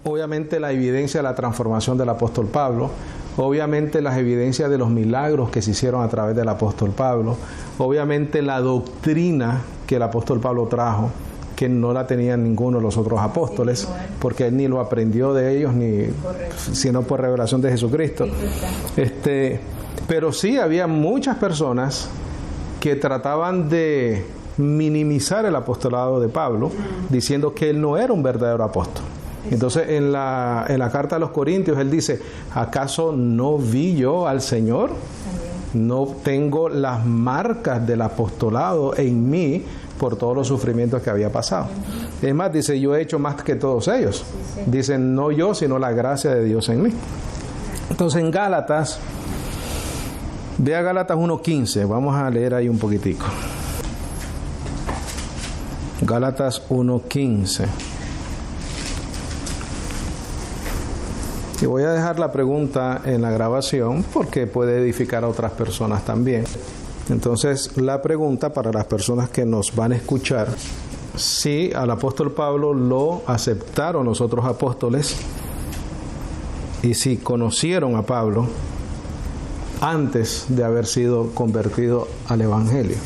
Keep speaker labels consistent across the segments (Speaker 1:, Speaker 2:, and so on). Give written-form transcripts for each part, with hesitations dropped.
Speaker 1: obviamente la evidencia de la transformación del apóstol Pablo, obviamente las evidencias de los milagros que se hicieron a través del apóstol Pablo, obviamente la doctrina que el apóstol Pablo trajo, que no la tenían ninguno de los otros apóstoles, porque él ni lo aprendió de ellos, sino por revelación de Jesucristo. Pero sí había muchas personas que trataban de minimizar el apostolado de Pablo, diciendo que él no era un verdadero apóstol. Entonces en la carta a los Corintios él dice, ¿acaso no vi yo al Señor? No tengo las marcas del apostolado en mí por todos los sufrimientos que había pasado. Es más, dice, yo he hecho más que todos ellos. Dicen, no yo, sino la gracia de Dios en mí. Entonces en Gálatas, ve a Gálatas 1:15, vamos a leer ahí un poquitico. Gálatas 1:15. Y voy a dejar la pregunta en la grabación porque puede edificar a otras personas también. Entonces, la pregunta para las personas que nos van a escuchar, si al apóstol Pablo lo aceptaron los otros apóstoles y si conocieron a Pablo antes de haber sido convertido al Evangelio.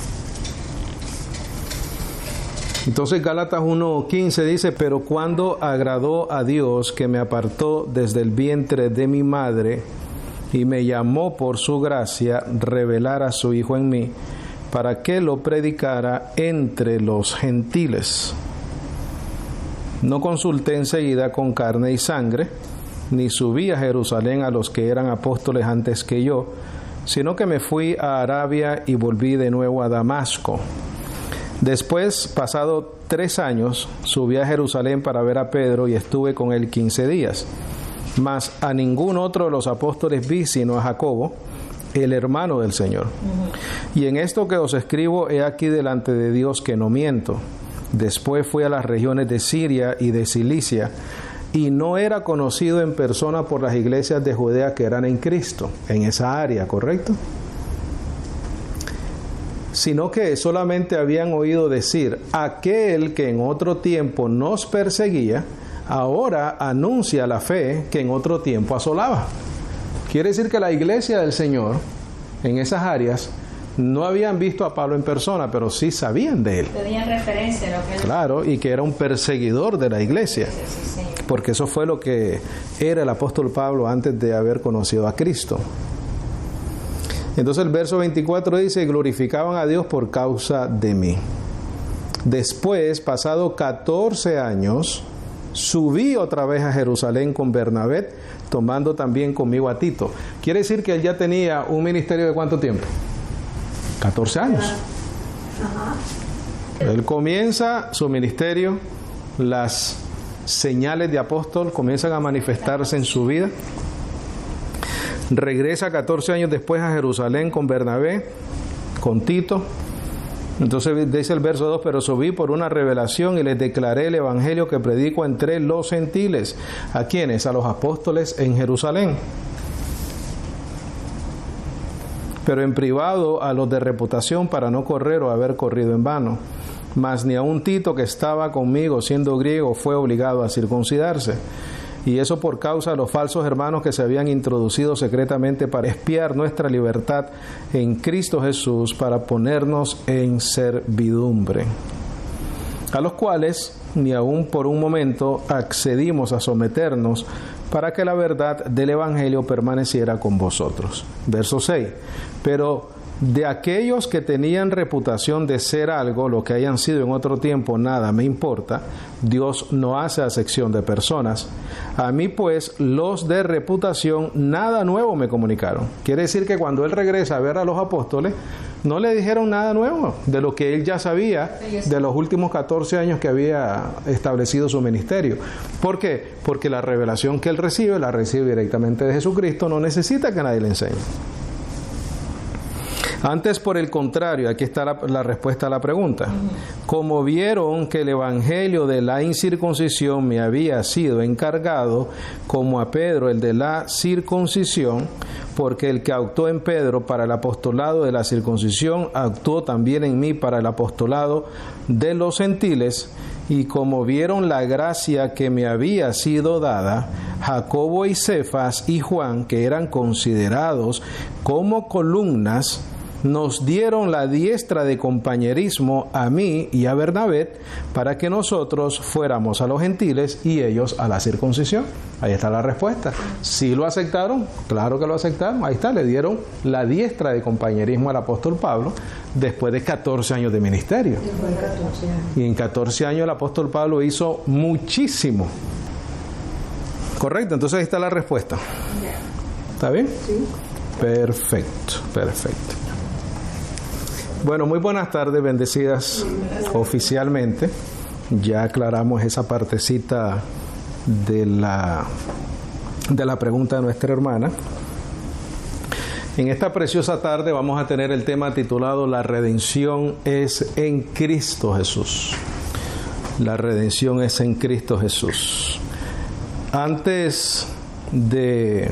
Speaker 1: Entonces Gálatas 1:15 dice, pero cuando agradó a Dios que me apartó desde el vientre de mi madre y me llamó por su gracia, revelar a su Hijo en mí, para que lo predicara entre los gentiles. No consulté enseguida con carne y sangre, ni subí a Jerusalén a los que eran apóstoles antes que yo, sino que me fui a Arabia y volví de nuevo a Damasco. Después, pasado 3 años, subí a Jerusalén para ver a Pedro y estuve con él 15 días. Mas a ningún otro de los apóstoles vi sino a Jacobo, el hermano del Señor. Y en esto que os escribo, he aquí delante de Dios que no miento. Después fui a las regiones de Siria y de Cilicia, y no era conocido en persona por las iglesias de Judea que eran en Cristo, en esa área, ¿correcto? Sino que solamente habían oído decir, aquel que en otro tiempo nos perseguía, ahora anuncia la fe que en otro tiempo asolaba. Quiere decir que la iglesia del Señor, en esas áreas, no habían visto a Pablo en persona, pero sí sabían de él.
Speaker 2: Tenían referencia a lo que él...
Speaker 1: Claro, y que era un perseguidor de la iglesia, porque eso fue lo que era el apóstol Pablo antes de haber conocido a Cristo. Entonces el verso 24 dice, glorificaban a Dios por causa de mí. Después, pasado 14 años, subí otra vez a Jerusalén con Bernabé, tomando también conmigo a Tito. Quiere decir que él ya tenía un ministerio de ¿cuánto tiempo? 14 años. Él comienza su ministerio, las señales de apóstol comienzan a manifestarse en su vida. Regresa 14 años después a Jerusalén con Bernabé, con Tito. Entonces dice el verso 2, pero subí por una revelación y les declaré el evangelio que predico entre los gentiles. ¿A quiénes? A los apóstoles en Jerusalén. Pero en privado a los de reputación para no correr o haber corrido en vano. Mas ni aun Tito, que estaba conmigo siendo griego, fue obligado a circuncidarse. Y eso por causa de los falsos hermanos que se habían introducido secretamente para espiar nuestra libertad en Cristo Jesús, para ponernos en servidumbre. A los cuales ni aun por un momento accedimos a someternos para que la verdad del Evangelio permaneciera con vosotros. Verso 6. Pero de aquellos que tenían reputación de ser algo, lo que hayan sido en otro tiempo, nada me importa. Dios no hace acepción de personas. A mí pues los de reputación nada nuevo me comunicaron. Quiere decir que cuando él regresa a ver a los apóstoles, no le dijeron nada nuevo de lo que él ya sabía de los últimos 14 años que había establecido su ministerio. ¿Por qué? Porque la revelación que él recibe, la recibe directamente de Jesucristo, no necesita que nadie le enseñe. Antes, por el contrario, aquí está la respuesta a la pregunta. Como vieron que el evangelio de la incircuncisión me había sido encargado, como a Pedro el de la circuncisión, porque el que actuó en Pedro para el apostolado de la circuncisión, actuó también en mí para el apostolado de los gentiles, Y como vieron la gracia que me había sido dada, Jacobo y Cefas y Juan, que eran considerados como columnas, nos dieron la diestra de compañerismo a mí y a Bernabé para que nosotros fuéramos a los gentiles y ellos a la circuncisión. Ahí está la respuesta. ¿Sí lo aceptaron? Claro que lo aceptaron. Ahí está, le dieron la diestra de compañerismo al apóstol Pablo después de 14 años de ministerio. Y en 14 años el apóstol Pablo hizo muchísimo. Correcto, entonces ahí está la respuesta. ¿Está bien? Sí. Perfecto, perfecto. Bueno, muy buenas tardes, bendecidas oficialmente. Ya aclaramos esa partecita de la pregunta de nuestra hermana. En esta preciosa tarde vamos a tener el tema titulado La redención es en Cristo Jesús. La redención es en Cristo Jesús. Antes de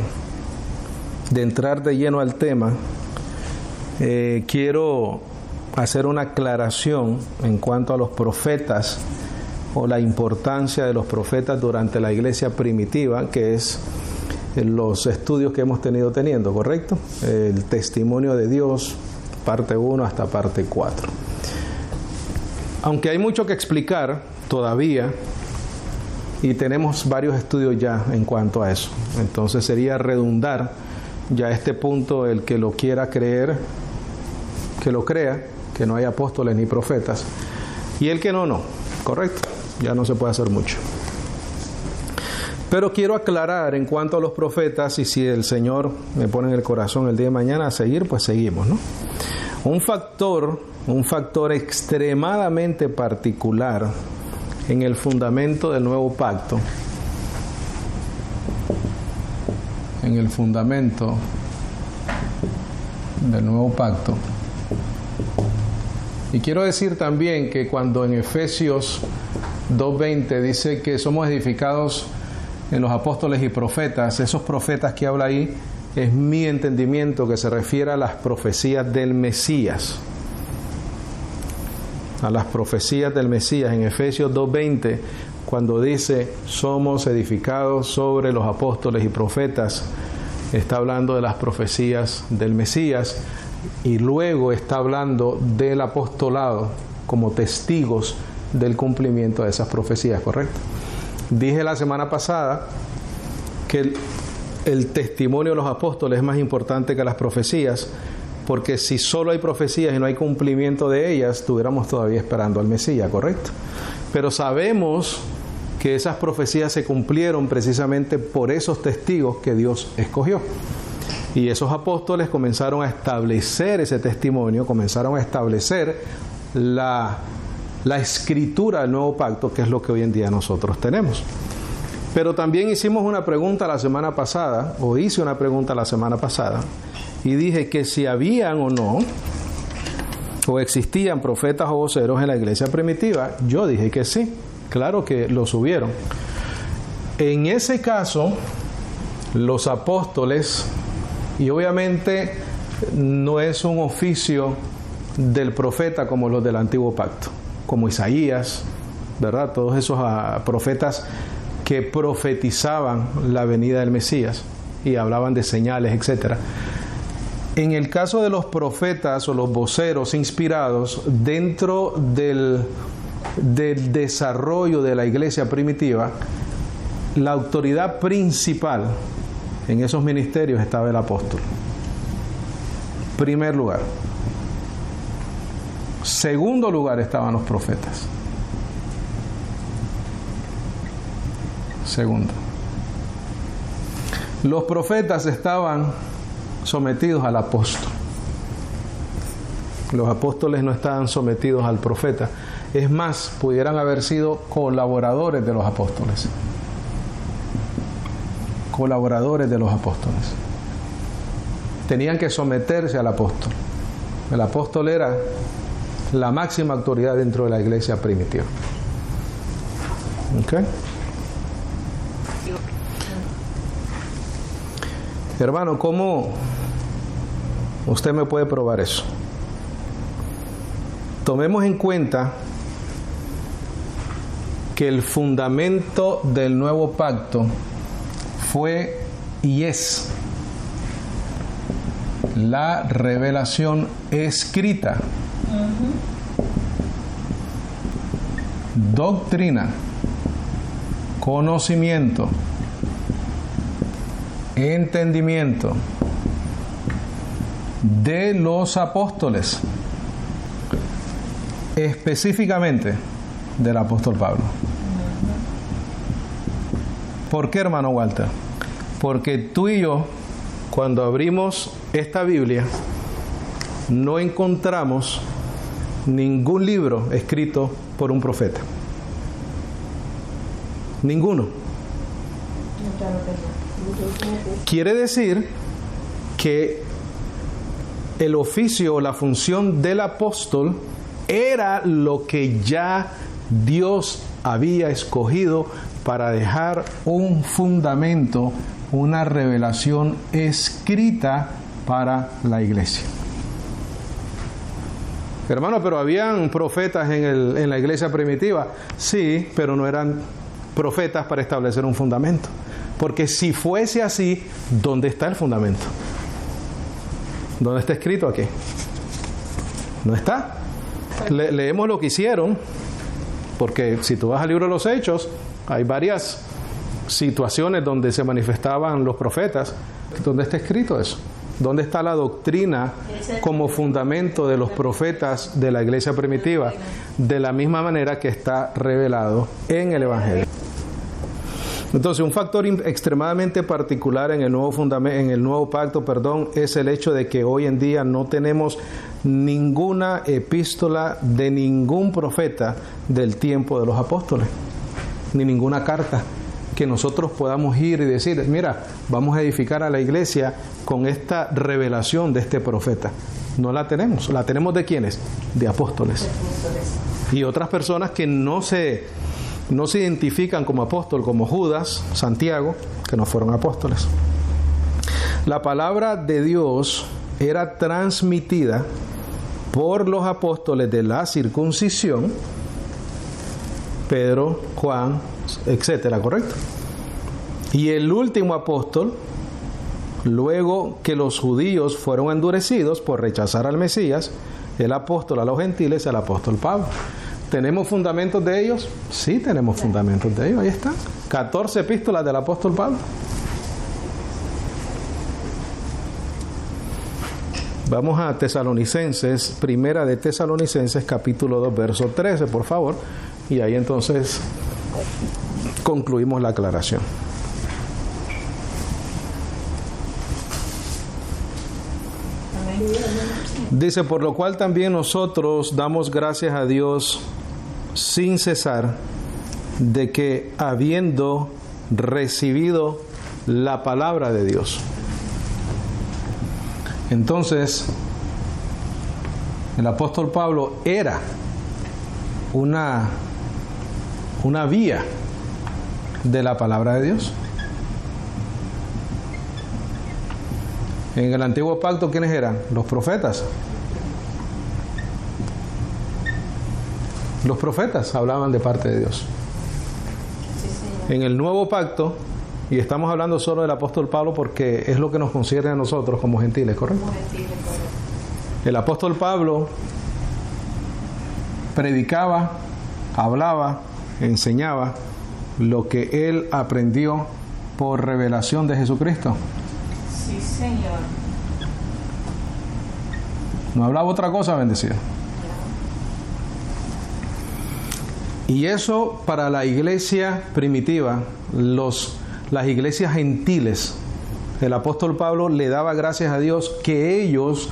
Speaker 1: entrar de lleno al tema, quiero hacer una aclaración en cuanto a los profetas o la importancia de los profetas durante la iglesia primitiva, que es los estudios que hemos teniendo, ¿correcto? El testimonio de Dios, parte 1 hasta parte 4. Aunque hay mucho que explicar todavía, y tenemos varios estudios ya en cuanto a eso, entonces sería redundar ya a este punto. El que lo quiera creer, que lo crea, que no hay apóstoles ni profetas, y el que no, correcto, ya no se puede hacer mucho. Pero quiero aclarar en cuanto a los profetas, y si el Señor me pone en el corazón el día de mañana a seguir, pues seguimos, ¿no? Un factor extremadamente particular en el fundamento del nuevo pacto, y quiero decir también que cuando en Efesios 2:20 dice que somos edificados en los apóstoles y profetas, esos profetas que habla ahí, es mi entendimiento que se refiere a las profecías del Mesías. A las profecías del Mesías. En Efesios 2:20, cuando dice somos edificados sobre los apóstoles y profetas, está hablando de las profecías del Mesías. Y luego está hablando del apostolado como testigos del cumplimiento de esas profecías, ¿correcto? Dije la semana pasada que el testimonio de los apóstoles es más importante que las profecías, porque si solo hay profecías y no hay cumplimiento de ellas, estuviéramos todavía esperando al Mesías, ¿correcto? Pero sabemos que esas profecías se cumplieron precisamente por esos testigos que Dios escogió. Y esos apóstoles comenzaron a establecer ese testimonio, comenzaron a establecer la escritura del nuevo pacto, que es lo que hoy en día nosotros tenemos. Pero también hicimos una pregunta la semana pasada, o hice una pregunta la semana pasada, y dije que si habían o no, o existían profetas o voceros en la iglesia primitiva. Yo dije que sí, claro que los hubieron. En ese caso, los apóstoles, y obviamente no es un oficio del profeta como los del antiguo pacto, como Isaías, ¿verdad? Todos esos profetas que profetizaban la venida del Mesías y hablaban de señales, etc. En el caso de los profetas o los voceros inspirados dentro del desarrollo de la iglesia primitiva, la autoridad principal en esos ministerios estaba el apóstol. Primer lugar. Segundo lugar estaban los profetas. Segundo. Los profetas estaban sometidos al apóstol. Los apóstoles no estaban sometidos al profeta. Es más, pudieran haber sido colaboradores de los apóstoles. Colaboradores de los apóstoles. Tenían que someterse al apóstol. El apóstol era la máxima autoridad dentro de la iglesia primitiva. ¿Ok? Hermano, ¿cómo usted me puede probar eso? Tomemos en cuenta que el fundamento del nuevo pacto fue y es la revelación escrita, doctrina, conocimiento, entendimiento de los apóstoles, específicamente del apóstol Pablo. ¿Por qué, hermano Walter? Porque tú y yo, cuando abrimos esta Biblia, no encontramos ningún libro escrito por un profeta. Ninguno. Quiere decir que el oficio o la función del apóstol era lo que ya Dios había escogido para dejar un fundamento, una revelación escrita para la iglesia. Hermano, pero habían profetas en la iglesia primitiva. Sí, pero no eran profetas para establecer un fundamento. Porque si fuese así, ¿dónde está el fundamento? ¿Dónde está escrito aquí? No está. Leemos lo que hicieron, porque si tú vas al libro de los Hechos, hay varias situaciones donde se manifestaban los profetas. ¿Dónde está escrito eso? ¿Dónde está la doctrina como fundamento de los profetas de la iglesia primitiva? De la misma manera que está revelado en el Evangelio. Entonces, un factor extremadamente particular en el nuevo pacto, es el hecho de que hoy en día no tenemos ninguna epístola de ningún profeta del tiempo de los apóstoles, ni ninguna carta que nosotros podamos ir y decir, mira, vamos a edificar a la iglesia con esta revelación de este profeta. No la tenemos. ¿La tenemos de quiénes? De apóstoles. Y otras personas que no se identifican como apóstol, como Judas, Santiago, que no fueron apóstoles. La palabra de Dios era transmitida por los apóstoles de la circuncisión, Pedro, Juan, etcétera, ¿correcto? Y el último apóstol, luego que los judíos fueron endurecidos por rechazar al Mesías, el apóstol a los gentiles, el apóstol Pablo. ¿Tenemos fundamentos de ellos? Sí, tenemos fundamentos de ellos, ahí están. 14 epístolas del apóstol Pablo. Vamos a Tesalonicenses, primera de Tesalonicenses, capítulo 2, verso 13, por favor. Y ahí entonces concluimos la aclaración. Dice, por lo cual también nosotros damos gracias a Dios sin cesar, de que habiendo recibido la palabra de Dios. Entonces, el apóstol Pablo era una vía de la palabra de Dios. En el antiguo pacto, ¿quiénes eran? Los profetas. Los profetas hablaban de parte de Dios. En el nuevo pacto, y estamos hablando solo del apóstol Pablo porque es lo que nos concierne a nosotros como gentiles, ¿correcto? El apóstol Pablo predicaba, hablaba, enseñaba lo que él aprendió por revelación de Jesucristo.
Speaker 2: Sí, Señor.
Speaker 1: No hablaba otra cosa, bendecido. Y eso para la iglesia primitiva, las iglesias gentiles, el apóstol Pablo le daba gracias a Dios que ellos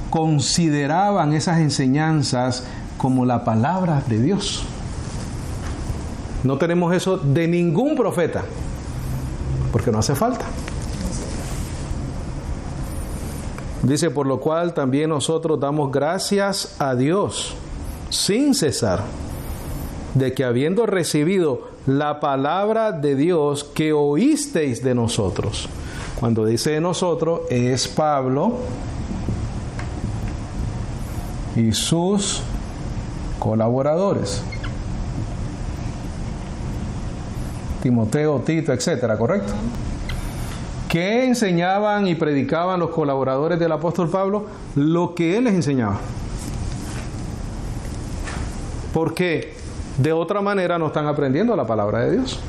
Speaker 1: consideraban esas enseñanzas como la palabra de Dios. No tenemos eso de ningún profeta, porque no hace falta. Dice, por lo cual también nosotros damos gracias a Dios sin cesar, de que habiendo recibido la palabra de Dios que oísteis de nosotros. Cuando dice de nosotros, es Pablo y sus colaboradores. Timoteo, Tito, etcétera, ¿correcto? ¿Qué enseñaban y predicaban los colaboradores del apóstol Pablo? Lo que él les enseñaba. Porque de otra manera no están aprendiendo la palabra de Dios.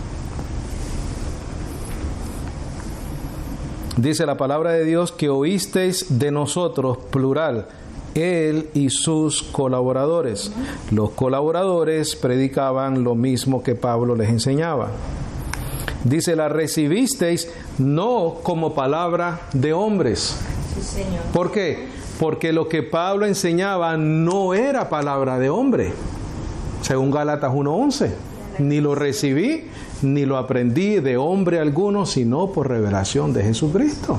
Speaker 1: Dice la palabra de Dios que oísteis de nosotros, plural, él y sus colaboradores. Los colaboradores predicaban lo mismo que Pablo les enseñaba. Dice, la recibisteis no como palabra de hombres.
Speaker 2: Sí, Señor.
Speaker 1: ¿Por qué? Porque lo que Pablo enseñaba no era palabra de hombre. Según Gálatas 1:11, ni lo recibí, ni lo aprendí de hombre alguno, sino por revelación de Jesucristo.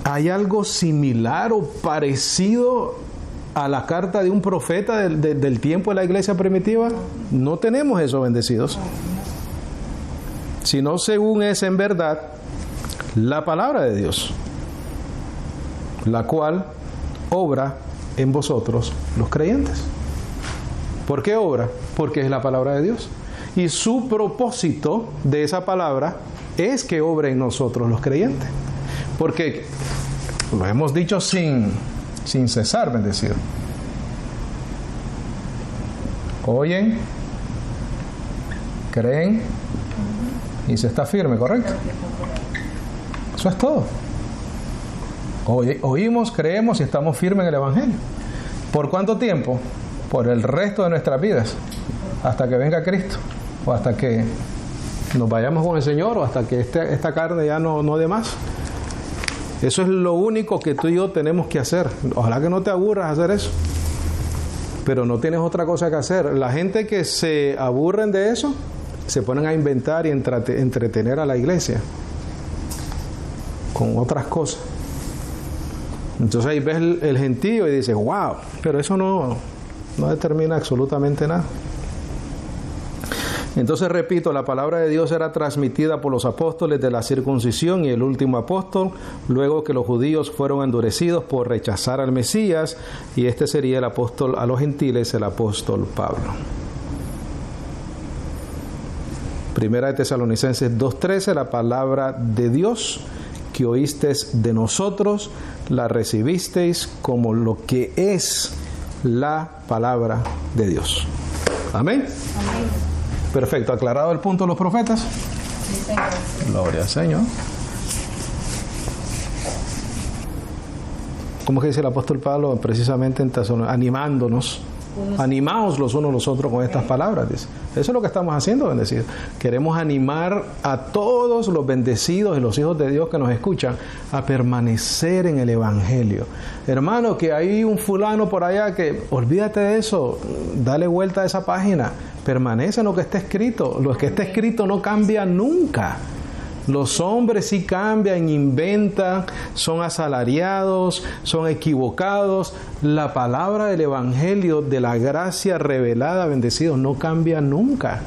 Speaker 1: Hay algo similar o parecido a la carta de un profeta del tiempo de la iglesia primitiva. No tenemos eso, bendecidos. Sino según es en verdad la palabra de Dios, la cual obra en vosotros los creyentes. ¿Por qué obra? Porque es la palabra de Dios. Y su propósito de esa palabra es que obre en nosotros los creyentes. Porque lo hemos dicho sin cesar, bendecido. Oyen, creen y se está firme, ¿correcto? Eso es todo. Oímos, creemos y estamos firmes en el Evangelio. ¿Por cuánto tiempo? Por el resto de nuestras vidas, hasta que venga Cristo, o hasta que nos vayamos con el Señor, o hasta que esta carne ya no dé más. Eso es lo único que tú y yo tenemos que hacer. Ojalá que no te aburras hacer eso, pero no tienes otra cosa que hacer. La gente que se aburren de eso, se ponen a inventar y entretener a la iglesia con otras cosas. Entonces ahí ves el gentío y dices, wow, pero eso no determina absolutamente nada. Entonces repito, la palabra de Dios era transmitida por los apóstoles de la circuncisión y el último apóstol, luego que los judíos fueron endurecidos por rechazar al Mesías, y este sería el apóstol a los gentiles, el apóstol Pablo. Primera de Tesalonicenses 2:13, la palabra de Dios que oísteis de nosotros, la recibisteis como lo que es la palabra de Dios. Amén.
Speaker 2: Amén.
Speaker 1: Perfecto, aclarado el punto de los profetas.
Speaker 2: Sí, Señor.
Speaker 1: Gloria al Señor. ¿Cómo que dice el apóstol Pablo? Precisamente animándonos. Animaos los unos a los otros con estas palabras. Dice. Eso es lo que estamos haciendo, bendecidos. Queremos animar a todos los bendecidos y los hijos de Dios que nos escuchan a permanecer en el Evangelio. Hermano, que hay un fulano por allá que olvídate de eso, dale vuelta a esa página, permanece en lo que está escrito. Lo que está escrito no cambia nunca. Los hombres sí cambian, inventan, son asalariados, son equivocados. La palabra del Evangelio, de la gracia revelada, bendecidos, no cambia nunca.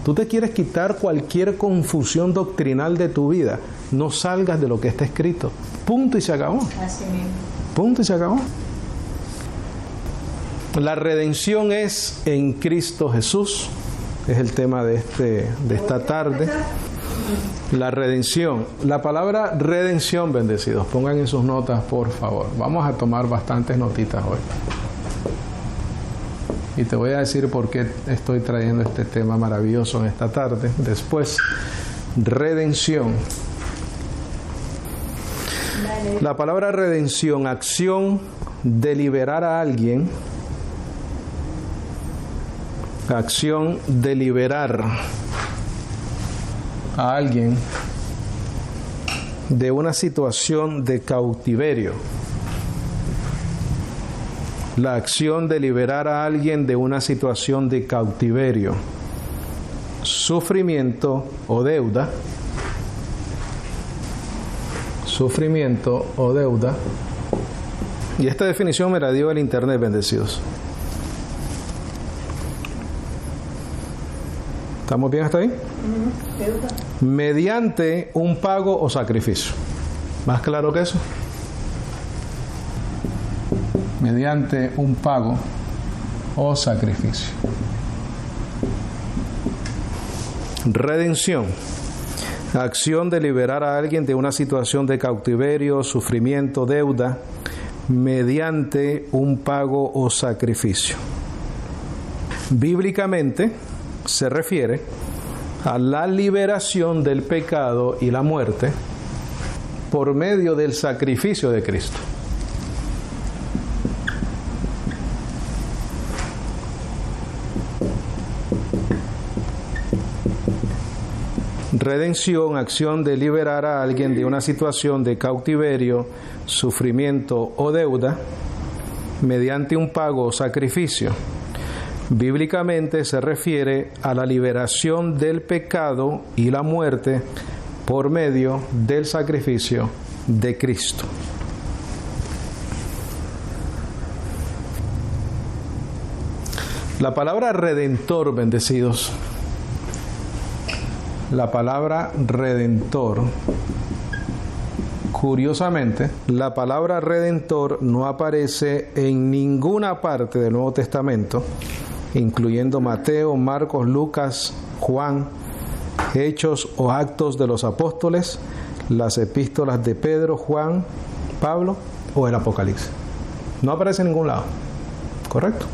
Speaker 1: Tú te quieres quitar cualquier confusión doctrinal de tu vida, no salgas de lo que está escrito. Punto y se acabó.
Speaker 2: Así mismo.
Speaker 1: Punto y se acabó. La redención es en Cristo Jesús. Es el tema de esta tarde. La redención. La palabra redención, bendecidos. Pongan en sus notas, por favor. Vamos a tomar bastantes notitas hoy. Y te voy a decir por qué estoy trayendo este tema maravilloso en esta tarde. Después, redención. La palabra redención, acción de liberar a alguien. Acción de liberar a alguien de una situación de cautiverio. La acción de liberar a alguien de una situación de cautiverio, sufrimiento o deuda. Sufrimiento o deuda. Y esta definición me la dio el internet, bendecidos. ¿Estamos bien hasta ahí? Mediante un pago o sacrificio. ¿Más claro que eso? Mediante un pago o sacrificio. Redención. Acción de liberar a alguien de una situación de cautiverio, sufrimiento, deuda, mediante un pago o sacrificio. Bíblicamente se refiere a la liberación del pecado y la muerte por medio del sacrificio de Cristo. Redención, acción de liberar a alguien de una situación de cautiverio, sufrimiento o deuda, mediante un pago o sacrificio. Bíblicamente se refiere a la liberación del pecado y la muerte por medio del sacrificio de Cristo. La palabra redentor, bendecidos, la palabra redentor, curiosamente, la palabra redentor no aparece en ninguna parte del Nuevo Testamento, incluyendo Mateo, Marcos, Lucas, Juan, Hechos o Actos de los Apóstoles, las epístolas de Pedro, Juan, Pablo o el Apocalipsis. No aparece en ningún lado, ¿correcto?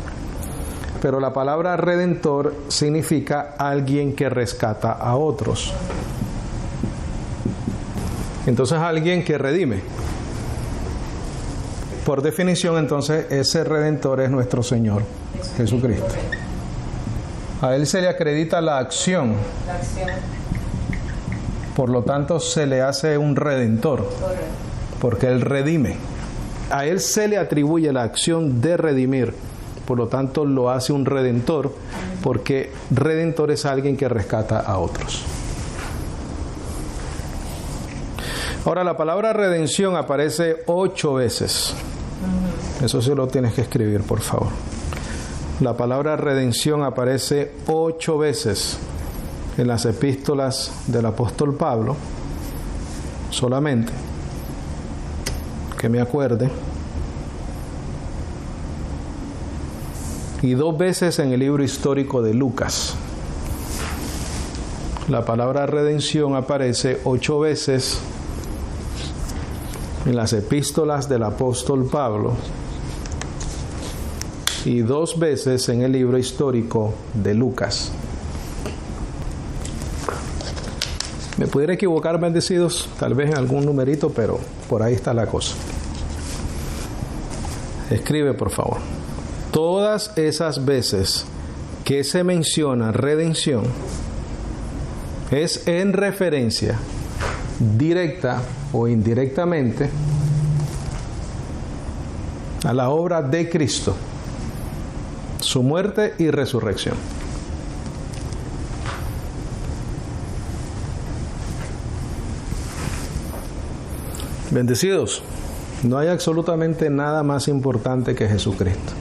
Speaker 1: Pero la palabra redentor significa alguien que rescata a otros. Entonces, alguien que redime. Por definición, entonces, ese redentor es nuestro Señor Jesucristo. A Él se le acredita la acción. Por lo tanto, se le hace un redentor, porque Él redime. A Él se le atribuye la acción de redimir. Por lo tanto, lo hace un redentor, porque redentor es alguien que rescata a otros. Ahora, la palabra redención aparece 8 veces. Eso sí lo tienes que escribir, por favor. La palabra redención aparece 8 veces en las epístolas del apóstol Pablo, solamente, que me acuerde, y 2 veces en el libro histórico de Lucas. La palabra redención aparece 8 veces en las epístolas del apóstol Pablo y 2 veces en el libro histórico de Lucas. Me pudiera equivocar, bendecidos, tal vez en algún numerito, pero por ahí está la cosa. Escribe, por favor. Todas esas veces que se menciona redención es en referencia directa o indirectamente a la obra de Cristo, su muerte y resurrección. Bendecidos, no hay absolutamente nada más importante que Jesucristo.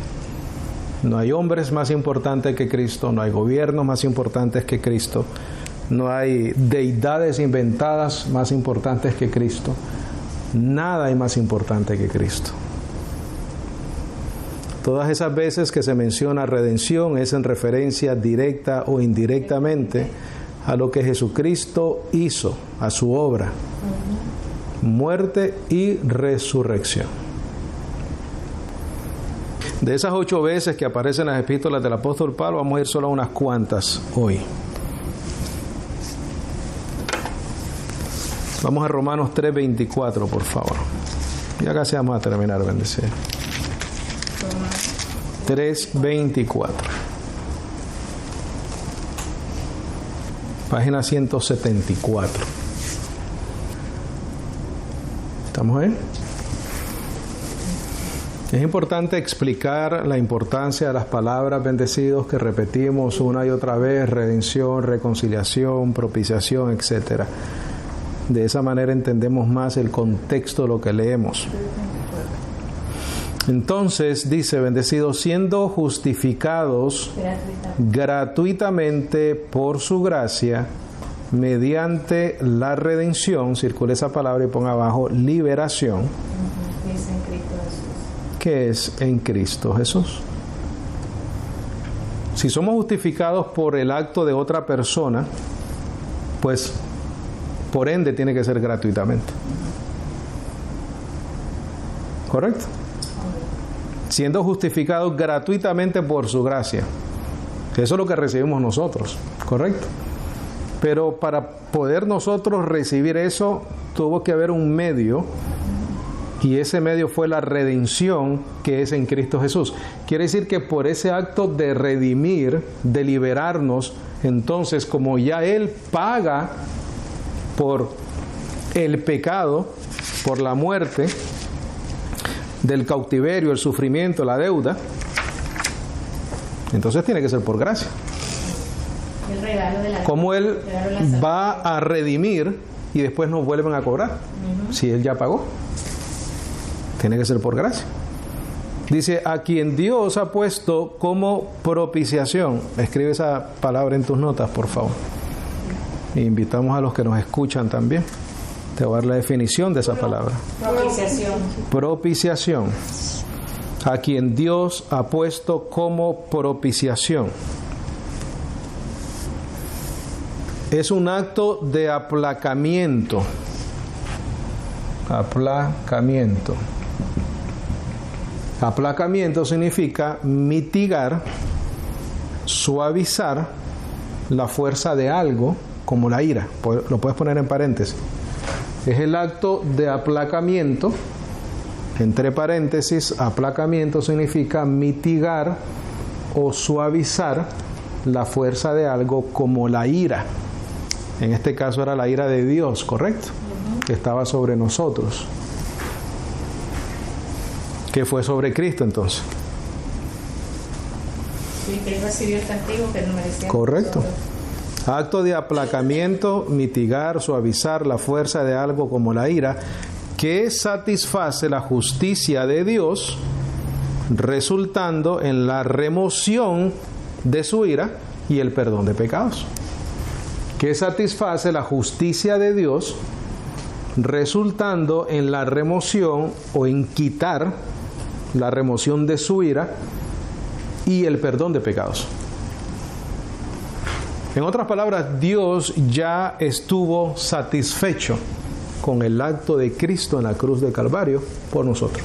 Speaker 1: No hay hombres más importantes que Cristo, no hay gobiernos más importantes que Cristo, no hay deidades inventadas más importantes que Cristo. Nada hay más importante que Cristo. Todas esas veces que se menciona redención es en referencia directa o indirectamente a lo que Jesucristo hizo, a su obra, muerte y resurrección. De esas 8 veces que aparecen en las epístolas del apóstol Pablo, vamos a ir solo a unas cuantas hoy. Vamos a Romanos 3:24, por favor. Ya casi vamos a terminar, bendecido. 3:24. Página 174. ¿Estamos ahí? Es importante explicar la importancia de las palabras, bendecidos, que repetimos una y otra vez: redención, reconciliación, propiciación, etc. De esa manera entendemos más el contexto de lo que leemos. Entonces dice, bendecidos, siendo justificados gratuitamente por su gracia, mediante la redención, circule esa palabra y ponga abajo liberación, que es en Cristo Jesús. Si somos justificados por el acto de otra persona, pues por ende tiene que ser gratuitamente. ¿Correcto? Siendo justificados gratuitamente por su gracia. Eso es lo que recibimos nosotros, ¿correcto? Pero para poder nosotros recibir eso, tuvo que haber un medio, y ese medio fue la redención que es en Cristo Jesús. Quiere decir que por ese acto de redimir, de liberarnos, entonces como ya Él paga por el pecado, por la muerte, del cautiverio, el sufrimiento, la deuda, entonces tiene que ser por gracia.
Speaker 2: El regalo de la
Speaker 1: ¿Cómo Él va a redimir y después nos vuelven a cobrar? Si Él ya pagó. Tiene que ser por gracia. Dice, a quien Dios ha puesto como propiciación. Escribe esa palabra en tus notas, por favor. E invitamos a los que nos escuchan también. Te voy a dar la definición de esa palabra.
Speaker 2: propiciación.
Speaker 1: Propiciación. A quien Dios ha puesto como propiciación. Es un acto de aplacamiento. Aplacamiento. Aplacamiento significa mitigar, suavizar la fuerza de algo, como la ira. Lo puedes poner en paréntesis. Es el acto de aplacamiento. Entre paréntesis, aplacamiento significa mitigar o suavizar la fuerza de algo, como la ira. En este caso era la ira de Dios, ¿correcto? Que estaba sobre nosotros. ¿Qué fue sobre Cristo entonces?
Speaker 2: Sí, que Él recibió el castigo que no merecía.
Speaker 1: Correcto. Acto de aplacamiento, mitigar, suavizar la fuerza de algo como la ira, que satisface la justicia de Dios, resultando en la remoción de su ira y el perdón de pecados. Que satisface la justicia de Dios, resultando en la remoción o en quitar la remoción de su ira y el perdón de pecados. En otras palabras, Dios ya estuvo satisfecho con el acto de Cristo en la cruz de Calvario por nosotros.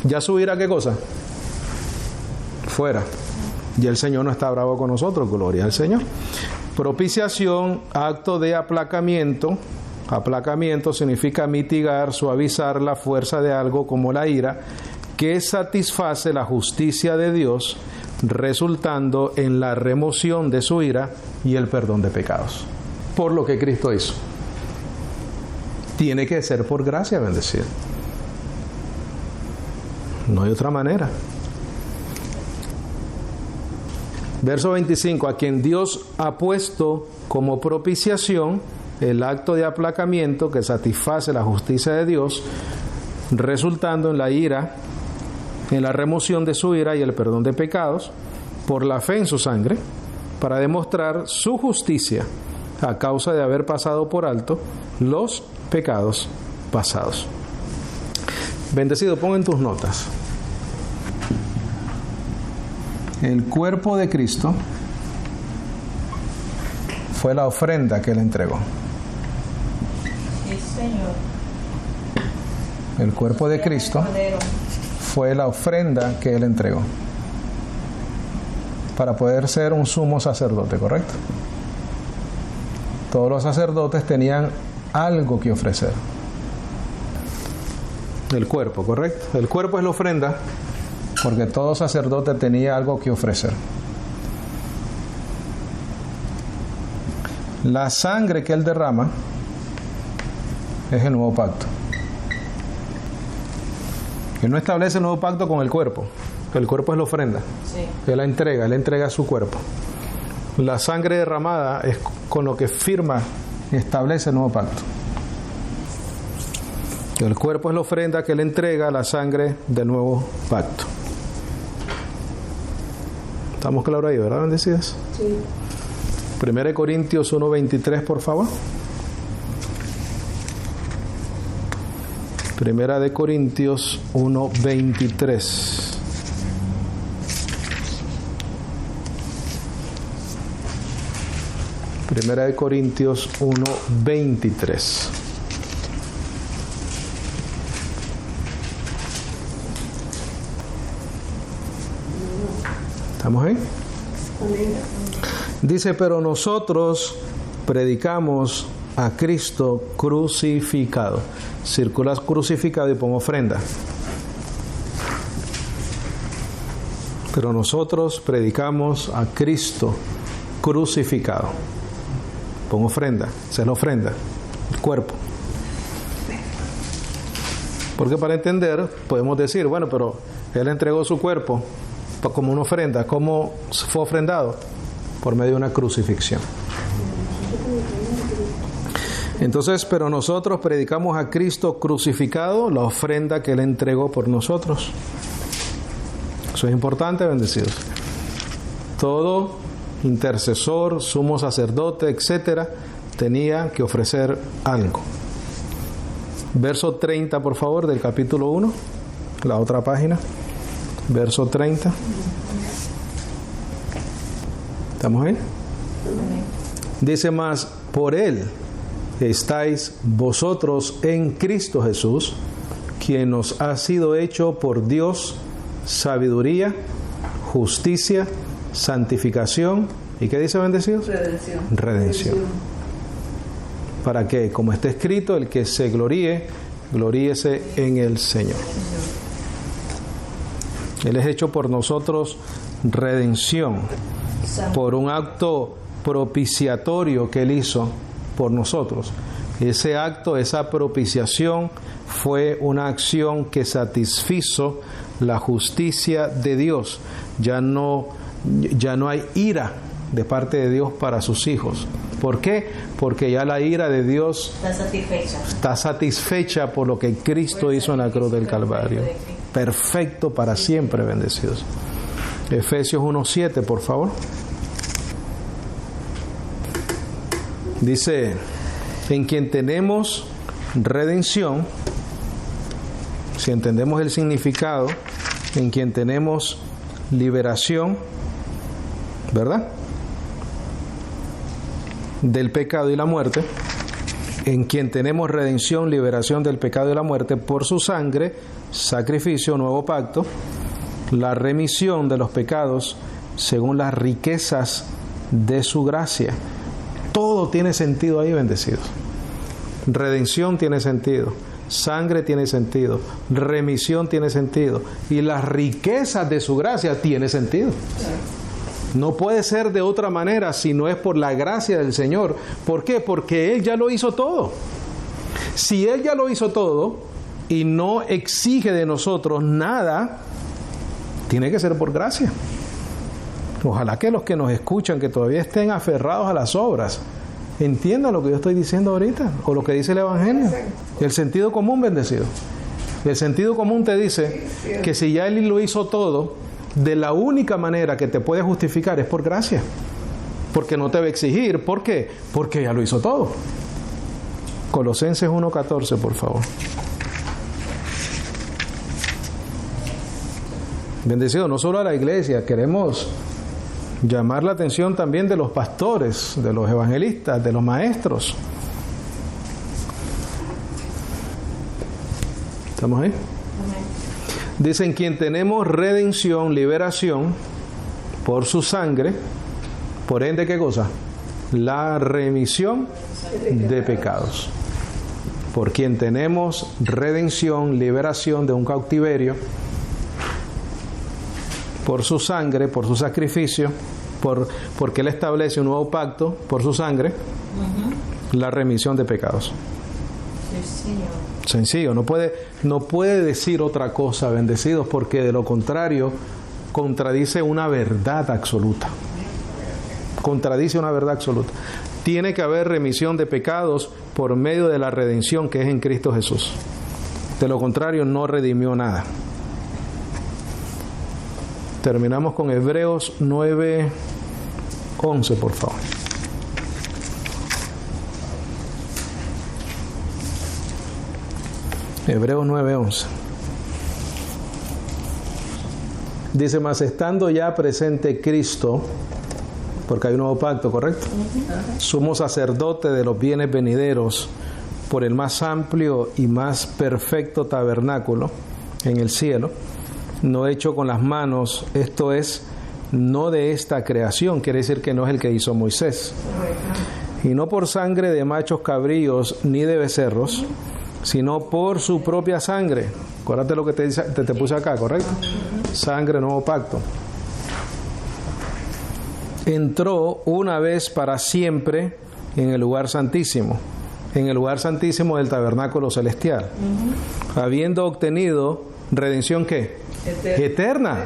Speaker 1: ¿Ya su ira qué cosa? Fuera. Y el Señor no está bravo con nosotros, gloria al Señor. Propiciación, acto de aplacamiento. Aplacamiento significa mitigar, suavizar la fuerza de algo como la ira, que satisface la justicia de Dios, resultando en la remoción de su ira y el perdón de pecados. Por lo que Cristo hizo. Tiene que ser por gracia, bendecido. No hay otra manera. Verso 25, a quien Dios ha puesto como propiciación el acto de aplacamiento que satisface la justicia de Dios, resultando en la ira, en la remoción de su ira y el perdón de pecados, por la fe en su sangre, para demostrar su justicia a causa de haber pasado por alto los pecados pasados. Bendecido, pon en tus notas. El cuerpo de Cristo fue la ofrenda que Él entregó.
Speaker 2: Sí, Señor.
Speaker 1: El cuerpo de Cristo fue la ofrenda que Él entregó para poder ser un sumo sacerdote, ¿correcto? Todos los sacerdotes tenían algo que ofrecer. El cuerpo, ¿correcto? El cuerpo es la ofrenda porque todo sacerdote tenía algo que ofrecer. La sangre que Él derrama es el nuevo pacto. Él no establece el nuevo pacto con el cuerpo. El cuerpo es la ofrenda. Sí. Él entrega su cuerpo. La sangre derramada es con lo que firma y establece el nuevo pacto. El cuerpo es la ofrenda que Él entrega, la sangre del nuevo pacto. ¿Estamos claros ahí, verdad, bendecidas?
Speaker 2: Sí.
Speaker 1: 1 Corintios 1:23, por favor. 1 Corintios 1:23. Primera de Corintios 1:23. ¿Estamos ahí? Dice, pero nosotros predicamos a Cristo crucificado. Circula crucificado y pon ofrenda. Pero nosotros predicamos a Cristo crucificado. Pon ofrenda. Esa es la ofrenda. El cuerpo. Porque para entender, podemos decir, bueno, pero Él entregó su cuerpo como una ofrenda. ¿Cómo fue ofrendado? Por medio de una crucifixión. Entonces, pero nosotros predicamos a Cristo crucificado, la ofrenda que Él entregó por nosotros. Eso es importante, bendecidos. Todo intercesor, sumo sacerdote, etcétera, tenía que ofrecer algo. Verso 30, por favor, del capítulo 1, la otra página. Verso 30. ¿Estamos ahí? Dice más, por Él estáis vosotros en Cristo Jesús, quien nos ha sido hecho por Dios sabiduría, justicia, santificación, ¿y qué dice bendecidos? Redención. Para que, como está escrito, el que se gloríe, gloríese en el Señor. Él es hecho por nosotros redención, por un acto propiciatorio que Él hizo por nosotros. Ese acto, esa propiciación fue una acción que satisfizo la justicia de Dios. Ya no hay ira de parte de Dios para sus hijos. ¿Por qué? Porque ya la ira de Dios está satisfecha por lo que Cristo hizo en la cruz del Calvario. Perfecto para siempre, bendecidos. Efesios 1:7, por favor. Dice, en quien tenemos redención, si entendemos el significado, en quien tenemos liberación, ¿verdad?, del pecado y la muerte, en quien tenemos redención, liberación del pecado y la muerte, por su sangre, sacrificio, nuevo pacto, la remisión de los pecados según las riquezas de su gracia. Todo tiene sentido ahí, bendecidos. Redención tiene sentido, sangre tiene sentido, remisión tiene sentido, y las riquezas de su gracia tiene sentido. No puede ser de otra manera si no es por la gracia del Señor. ¿Por qué? Porque Él ya lo hizo todo. Si Él ya lo hizo todo y no exige de nosotros nada, tiene que ser por gracia. Ojalá que los que nos escuchan, que todavía estén aferrados a las obras, entiendan lo que yo estoy diciendo ahorita, o lo que dice el Evangelio. El sentido común, bendecido. El sentido común te dice que si ya Él lo hizo todo, de la única manera que te puede justificar es por gracia. Porque no te va a exigir. ¿Por qué? Porque ya lo hizo todo. Colosenses 1:14, por favor. Bendecido, no solo a la iglesia, queremos llamar la atención también de los pastores, de los evangelistas, de los maestros. ¿Estamos ahí? Dicen, quien tenemos redención, liberación, por su sangre, por ende, ¿qué cosa? La remisión de pecados. Por quien tenemos redención, liberación de un cautiverio, por su sangre, por su sacrificio, porque Él establece un nuevo pacto, por su sangre, la remisión de pecados. Sí, Señor. Sencillo, no puede decir otra cosa, bendecidos, porque de lo contrario contradice una verdad absoluta. Contradice una verdad absoluta. Tiene que haber remisión de pecados por medio de la redención que es en Cristo Jesús. De lo contrario, no redimió nada. Terminamos con Hebreos 9:11, por favor. Hebreos 9:11. Dice, mas estando ya presente Cristo porque hay un nuevo pacto, ¿correcto? Sumo sacerdote de los bienes venideros por el más amplio y más perfecto tabernáculo en el cielo, no hecho con las manos, esto es, no de esta creación, quiere decir que no es el que hizo Moisés, y no por sangre de machos cabríos ni de becerros, sino por su propia sangre. Acuérdate lo que te puse acá, ¿correcto? Sangre, nuevo pacto. Entró una vez para siempre en el lugar santísimo, del tabernáculo celestial, habiendo obtenido redención, ¿qué? Eterna.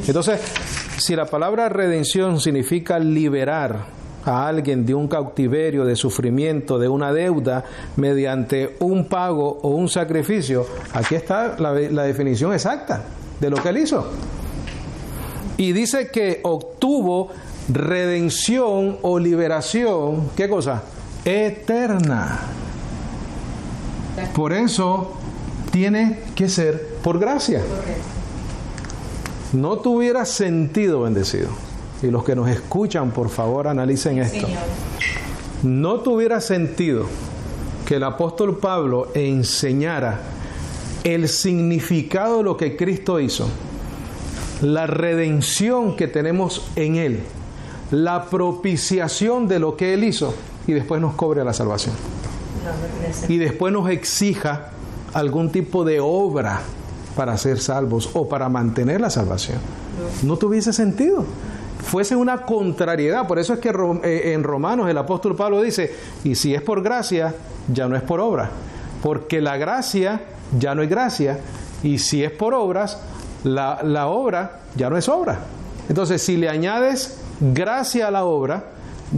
Speaker 1: Entonces, si la palabra redención significa liberar a alguien de un cautiverio, de sufrimiento, de una deuda, mediante un pago o un sacrificio, aquí está la definición exacta de lo que él hizo. Y dice que obtuvo redención o liberación, ¿qué cosa? Eterna. Por eso tiene que ser por gracia. No tuviera sentido, bendecido. Y los que nos escuchan, por favor, analicen esto. No tuviera sentido que el apóstol Pablo enseñara el significado de lo que Cristo hizo, la redención que tenemos en Él, la propiciación de lo que Él hizo, y después nos cobre la salvación. Y después nos exija algún tipo de obra para ser salvos o para mantener la salvación. No tuviese sentido. Fuese una contrariedad. Por eso es que en Romanos el apóstol Pablo dice, y si es por gracia, ya no es por obra, porque la gracia ya no es gracia, y si es por obras, la obra ya no es obra. Entonces, si le añades gracia a la obra,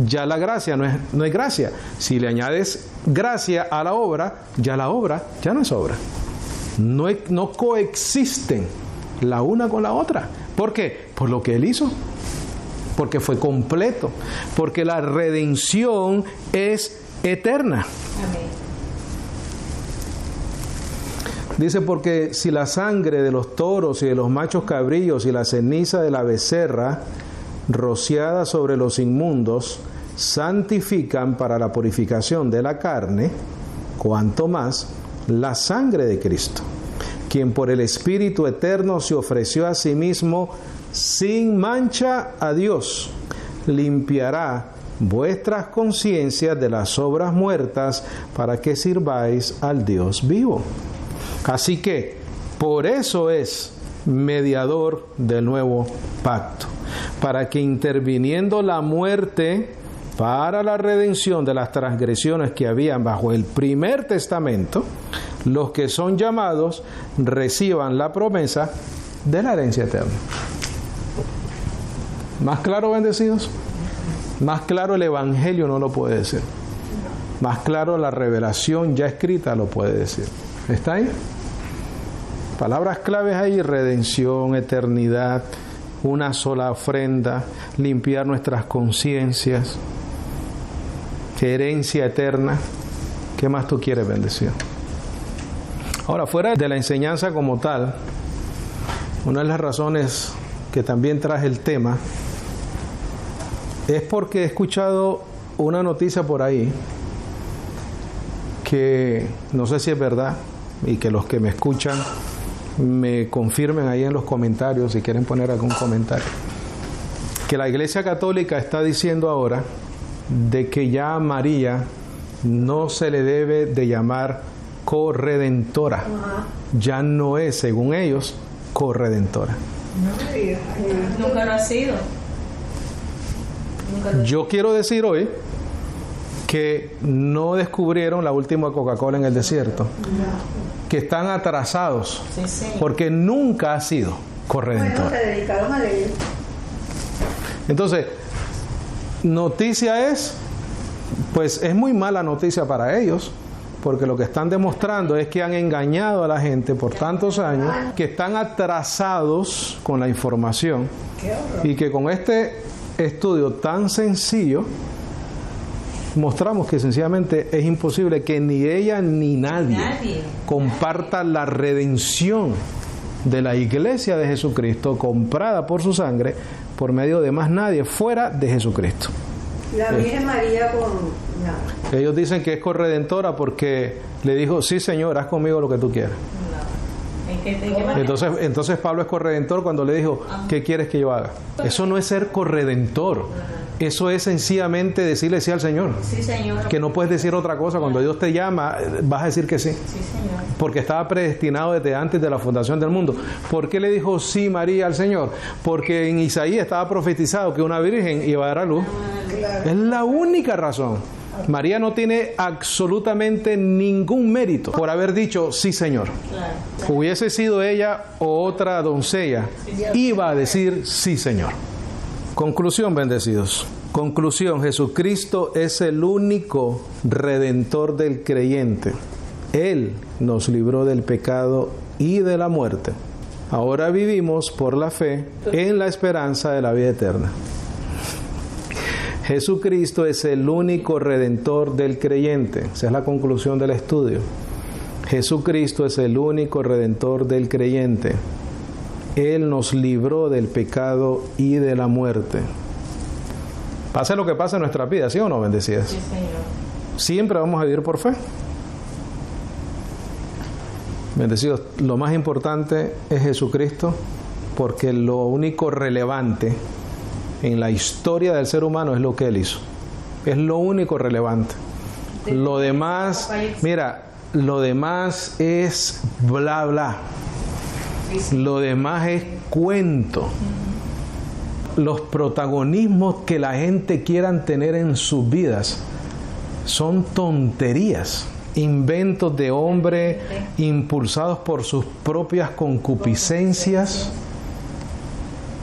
Speaker 1: ya la gracia no es gracia. Si le añades gracia a la obra ya no es obra. No coexisten la una con la otra. ¿Por qué? Por lo que Él hizo. Porque fue completo, porque la redención es eterna.
Speaker 2: Amén.
Speaker 1: Dice, porque si la sangre de los toros y de los machos cabríos y la ceniza de la becerra rociada sobre los inmundos santifican para la purificación de la carne, cuanto más la sangre de Cristo, quien por el Espíritu eterno se ofreció a sí mismo sin mancha a Dios, limpiará vuestras conciencias de las obras muertas para que sirváis al Dios vivo. Así que, por eso es mediador del nuevo pacto, para que interviniendo la muerte para la redención de las transgresiones que habían bajo el primer testamento, los que son llamados reciban la promesa de la herencia eterna. ¿Más claro, bendecidos? Más claro el Evangelio no lo puede decir. Más claro la revelación ya escrita lo puede decir. ¿Está ahí? Palabras claves ahí: redención, eternidad, una sola ofrenda, limpiar nuestras conciencias, herencia eterna. ¿Qué más tú quieres, bendecido? Ahora, fuera de la enseñanza como tal, una de las razones que también traje el tema es porque he escuchado una noticia por ahí que no sé si es verdad, y que los que me escuchan me confirmen ahí en los comentarios si quieren poner algún comentario, que la Iglesia Católica está diciendo ahora de que ya a María no se le debe de llamar corredentora. Ya no es, según ellos, corredentora.
Speaker 2: Nunca lo ha sido.
Speaker 1: Yo quiero decir hoy que no descubrieron la última Coca-Cola en el desierto, que están atrasados, porque nunca ha sido corredentora.
Speaker 3: Bueno, se dedicaron a leer.
Speaker 1: Entonces, noticia es, pues es muy mala noticia para ellos, porque lo que están demostrando es que han engañado a la gente por tantos años, que están atrasados con la información, y que con este estudio tan sencillo mostramos que sencillamente es imposible que ni ella ni nadie comparta la redención de la Iglesia de Jesucristo comprada por su sangre por medio de más nadie fuera de Jesucristo.
Speaker 3: La Virgen María
Speaker 1: Ellos dicen que es corredentora porque le dijo, sí Señor, haz conmigo lo que tú quieras. Entonces Pablo es corredentor cuando le dijo, ¿qué quieres que yo haga? Eso no es ser corredentor. Eso es sencillamente decirle sí al Señor.
Speaker 2: Sí, Señor.
Speaker 1: Que no puedes decir otra cosa. Cuando Dios te llama, vas a decir que sí.
Speaker 2: Sí, Señor.
Speaker 1: Porque estaba predestinado desde antes de la fundación del mundo. ¿Por qué le dijo sí María al Señor? Porque en Isaías estaba profetizado que una virgen iba a dar a luz. Es la única razón. María no tiene absolutamente ningún mérito por haber dicho sí Señor. Hubiese sido ella o otra doncella, iba a decir sí Señor. Conclusión, bendecidos. Conclusión, Jesucristo es el único redentor del creyente. Él nos libró del pecado y de la muerte. Ahora vivimos por la fe en la esperanza de la vida eterna. Jesucristo es el único redentor del creyente. Esa es la conclusión del estudio. Jesucristo es el único redentor del creyente. Él nos libró del pecado y de la muerte. Pase lo que pase en nuestra vida, ¿sí o no, bendecidas?
Speaker 2: Sí, Señor.
Speaker 1: Siempre vamos a vivir por fe. Bendecidos, lo más importante es Jesucristo, porque lo único relevante en la historia del ser humano es lo que Él hizo. Es lo único relevante. Lo demás, mira, lo demás es bla bla. Lo demás es cuento. Los protagonismos que la gente quieran tener en sus vidas son tonterías, inventos de hombre impulsados por sus propias concupiscencias.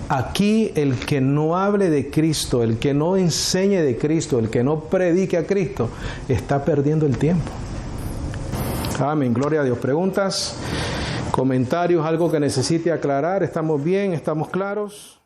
Speaker 1: Aquí el que no hable de Cristo, el que no enseñe de Cristo, el que no predique a Cristo, está perdiendo el tiempo. Amén, gloria a Dios. ¿Preguntas? ¿Comentarios? ¿Algo que necesite aclarar? ¿Estamos bien? ¿Estamos claros?